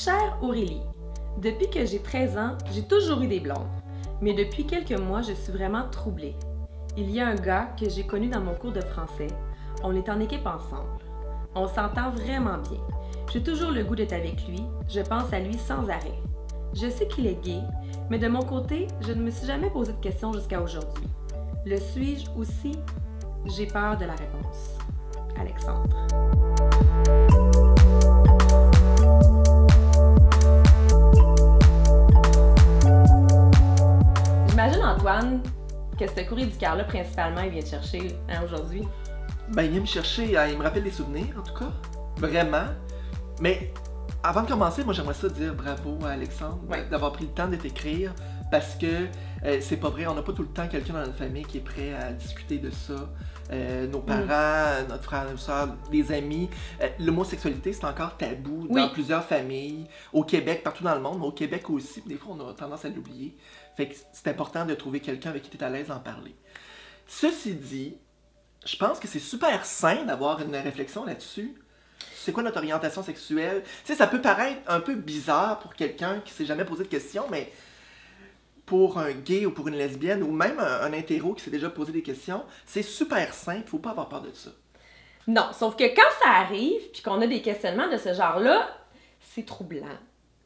Chère Aurélie, depuis que j'ai 13 ans, j'ai toujours eu des blondes. Mais depuis quelques mois, je suis vraiment troublée. Il y a un gars que j'ai connu dans mon cours de français. On est en équipe ensemble. On s'entend vraiment bien. J'ai toujours le goût d'être avec lui. Je pense à lui sans arrêt. Je sais qu'il est gay, mais de mon côté, je ne me suis jamais posé de questions jusqu'à aujourd'hui. Le suis-je aussi? J'ai peur de la réponse. Alexandre. J'imagine, Antoine, que ce courrier du cœur-là, principalement, il vient te chercher aujourd'hui. Ben, il vient me chercher, il me rappelle des souvenirs, en tout cas. Vraiment. Mais avant de commencer, moi, j'aimerais ça dire bravo à Alexandre d'avoir pris le temps de t'écrire parce que c'est pas vrai, on n'a pas tout le temps quelqu'un dans notre famille qui est prêt à discuter de ça. Nos parents, notre frère, nos soeurs, des amis. L'homosexualité, c'est encore tabou dans plusieurs familles. Au Québec, partout dans le monde, mais au Québec aussi. Des fois, on a tendance à l'oublier. Fait que c'est important de trouver quelqu'un avec qui tu es à l'aise d'en parler. Ceci dit, je pense que c'est super sain d'avoir une réflexion là-dessus. C'est quoi notre orientation sexuelle? Tu sais, ça peut paraître un peu bizarre pour quelqu'un qui s'est jamais posé de questions, mais pour un gay ou pour une lesbienne ou même un hétéro qui s'est déjà posé des questions, c'est super simple, faut pas avoir peur de ça. Non, sauf que quand ça arrive, puis qu'on a des questionnements de ce genre-là, c'est troublant.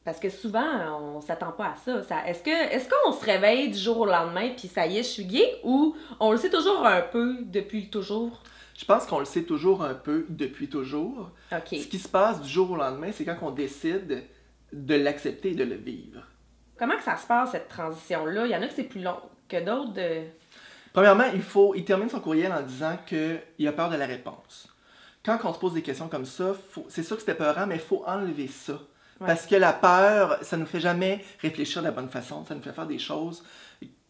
Parce que souvent, on s'attend pas à ça. Est-ce qu'on se réveille du jour au lendemain, puis ça y est, je suis gay, ou on le sait toujours un peu depuis toujours? Je pense qu'on le sait toujours un peu depuis toujours. Okay. Ce qui se passe du jour au lendemain, c'est quand on décide de l'accepter et de le vivre. Comment que ça se passe, cette transition-là? Il y en a que c'est plus long que d'autres de... Premièrement, il termine son courriel en disant qu'il a peur de la réponse. Quand on se pose des questions comme ça, c'est sûr que c'était peurant, mais il faut enlever ça. Ouais. Parce que la peur, ça ne nous fait jamais réfléchir de la bonne façon. Ça nous fait faire des choses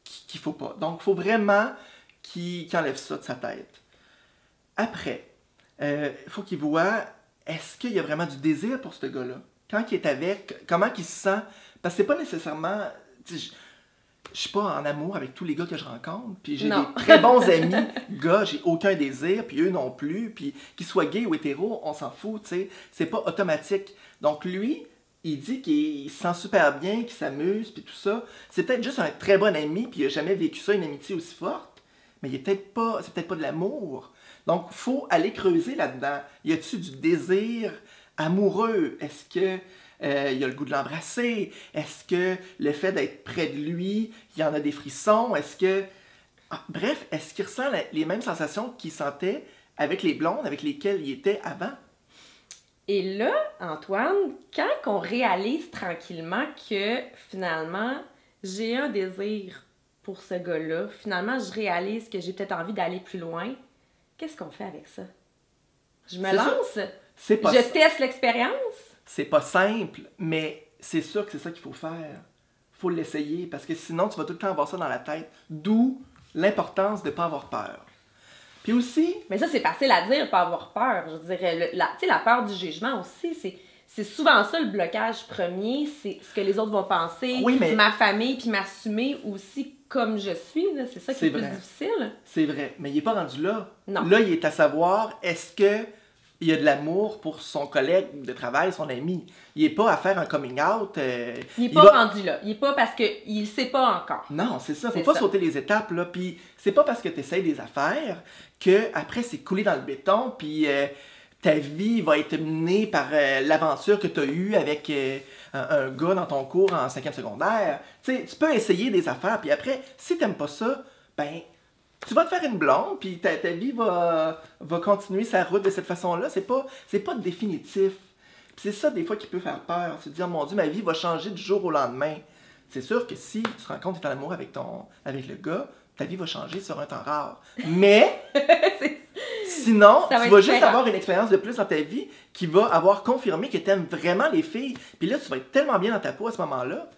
qu'il ne faut pas. Donc, il faut vraiment qu'il enlève ça de sa tête. Après, il faut qu'il voit, est-ce qu'il y a vraiment du désir pour ce gars-là? Quand il est avec, comment il se sent? Parce que c'est pas nécessairement... Je suis pas en amour avec tous les gars que je rencontre, puis j'ai des très bons amis, gars, j'ai aucun désir, puis eux non plus, puis qu'ils soient gays ou hétéros, on s'en fout, tu sais, c'est pas automatique. Donc lui, il dit qu'il se sent super bien, qu'il s'amuse, puis tout ça. C'est peut-être juste un très bon ami, puis il a jamais vécu ça, une amitié aussi forte, mais c'est peut-être pas de l'amour. Donc, il faut aller creuser là-dedans. Y a-t-il du désir amoureux? Est-ce que il y a le goût de l'embrasser? Est-ce que le fait d'être près de lui, il y en a des frissons? Est-ce que... Bref, est-ce qu'il ressent les mêmes sensations qu'il sentait avec les blondes avec lesquelles il était avant? Et là, Antoine, quand on réalise tranquillement que finalement, j'ai un désir pour ce gars-là, finalement, je réalise que j'ai peut-être envie d'aller plus loin, qu'est-ce qu'on fait avec ça? Je me lance? Je teste l'expérience? C'est pas simple, mais c'est sûr que c'est ça qu'il faut faire. Il faut l'essayer, parce que sinon, tu vas tout le temps avoir ça dans la tête. D'où l'importance de ne pas avoir peur. Puis aussi... Mais ça, c'est facile à dire, pas avoir peur. Je dirais, la peur du jugement aussi, c'est souvent ça le blocage premier, c'est ce que les autres vont penser, ma famille, puis m'assumer aussi comme je suis, c'est ça qui est plus difficile. C'est vrai, mais il n'est pas rendu là. Non. Là, il est à savoir, est-ce que il y a de l'amour pour son collègue de travail, son ami. Il n'est pas à faire un coming out. Il n'est pas rendu là. Il n'est pas parce qu'il ne sait pas encore. Non, c'est ça. Faut pas sauter les étapes, là. Puis c'est pas parce que tu essaies des affaires que après c'est coulé dans le béton, puis ta vie va être menée par l'aventure que tu as eue avec un gars dans ton cours en 5e secondaire. Tu sais, tu peux essayer des affaires, puis après, si tu n'aimes pas ça, ben... Tu vas te faire une blonde, puis ta vie va continuer sa route de cette façon-là. C'est pas définitif. Puis c'est ça, des fois, qui peut faire peur. C'est de dire, mon Dieu, ma vie va changer du jour au lendemain. C'est sûr que si tu te rends compte que tu es en amour avec le gars, ta vie va changer sur un temps rare. Mais, sinon, tu vas juste avoir une expérience de plus dans ta vie qui va avoir confirmé que tu aimes vraiment les filles. Puis là, tu vas être tellement bien dans ta peau à ce moment-là.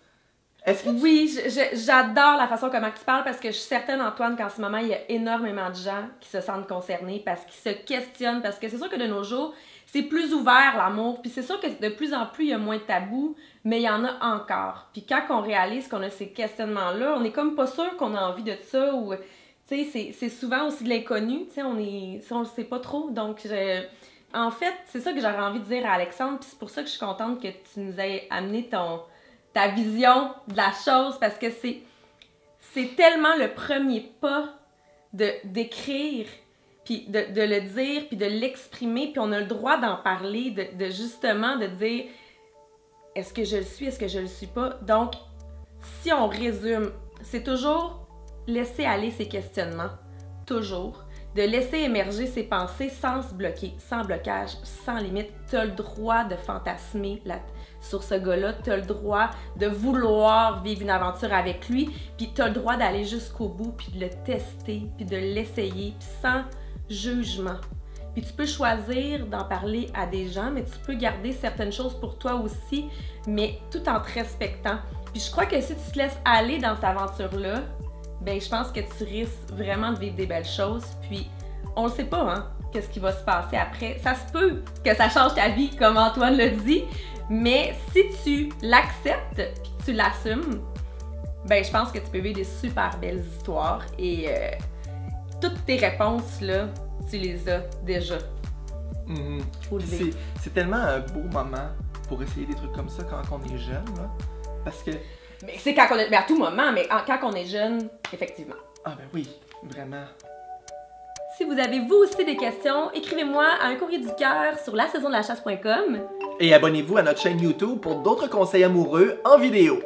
Oui, j'adore la façon comment tu parles parce que je suis certaine, Antoine, qu'en ce moment, il y a énormément de gens qui se sentent concernés parce qu'ils se questionnent, parce que c'est sûr que de nos jours, c'est plus ouvert l'amour, puis c'est sûr que de plus en plus, il y a moins de tabous, mais il y en a encore. Puis quand on réalise qu'on a ces questionnements-là, on est comme pas sûr qu'on a envie de ça, ou, tu sais, c'est souvent aussi de l'inconnu, tu sais, on le sait pas trop, donc en fait, c'est ça que j'aurais envie de dire à Alexandre, puis c'est pour ça que je suis contente que tu nous aies amené ta vision de la chose, parce que c'est tellement le premier pas d'écrire, puis de le dire, puis de l'exprimer, puis on a le droit d'en parler, de justement de dire est-ce que je le suis, est-ce que je le suis pas. Donc, si on résume, c'est toujours laisser aller ses questionnements, toujours, de laisser émerger ses pensées sans se bloquer, sans blocage, sans limite. Tu as le droit de fantasmer sur ce gars-là, tu as le droit de vouloir vivre une aventure avec lui, puis tu as le droit d'aller jusqu'au bout, puis de le tester, puis de l'essayer, puis sans jugement. Puis tu peux choisir d'en parler à des gens, mais tu peux garder certaines choses pour toi aussi, mais tout en te respectant. Puis je crois que si tu te laisses aller dans cette aventure-là, ben je pense que tu risques vraiment de vivre des belles choses. Puis on le sait pas, hein, qu'est-ce qui va se passer après. Ça se peut que ça change ta vie, comme Antoine le dit, mais si tu l'acceptes et que tu l'assumes, ben je pense que tu peux vivre des super belles histoires et toutes tes réponses là, tu les as déjà. Faut le vivre. C'est tellement un beau moment pour essayer des trucs comme ça quand on est jeune, là, parce que... Mais c'est quand on est... Mais à tout moment, mais quand on est jeune, effectivement. Ah ben oui, vraiment. Si vous avez vous aussi des questions, écrivez-moi à un courrier du cœur sur lasaisondelachasse.com. Et abonnez-vous à notre chaîne YouTube pour d'autres conseils amoureux en vidéo.